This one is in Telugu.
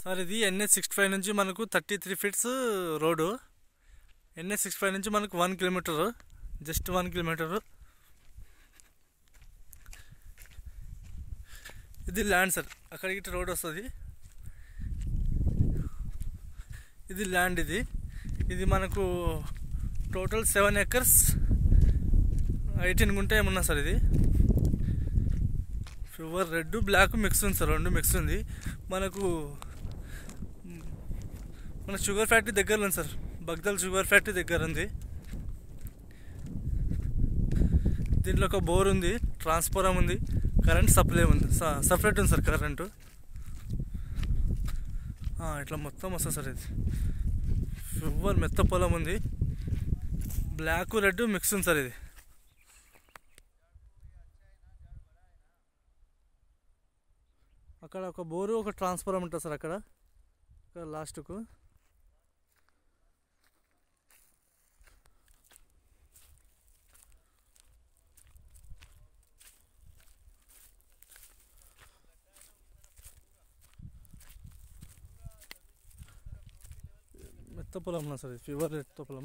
సార్ ఇది NH65 నుంచి మనకు 33 ఫీట్స్ రోడ్డు. NH65 నుంచి మనకు 1 కిలోమీటర్, జస్ట్ 1 కిలోమీటర్. ఇది ల్యాండ్ సార్, అక్కడికి రోడ్ వస్తుంది. ఇది ల్యాండ్, ఇది మనకు టోటల్ 7 ఎకర్స్ 18 గుంట ఏమన్నా సార్. ఇది ప్యూర్ రెడ్ బ్లాక్ మిక్స్ ఉంది సార్, రెండు మిక్స్ ఉంది. మనకు మన షుగర్ ఫ్యాక్టరీ దగ్గర ఉంది సార్, బగ్దల్ షుగర్ ఫ్యాక్టరీ దగ్గర ఉంది. దీంట్లో ఒక బోర్ ఉంది, ట్రాన్స్ఫారం ఉంది, కరెంట్ సప్లై ఉంది, సపరేట్ ఉంది సార్ కరెంటు. ఇట్లా మొత్తం వస్తుంది సార్. ఇది ప్యూర్ మెత్త పొలం ఉంది, బ్లాక్ రెడ్ మిక్స్ ఉంది సార్. ఇది అక్కడ ఒక బోరు, ఒక ట్రాన్స్ఫారం ఉంటుంది సార్ అక్కడ లాస్ట్కు. మెత్త పొలం సార్, ఇది ప్యూర్ మెత్త పొలం.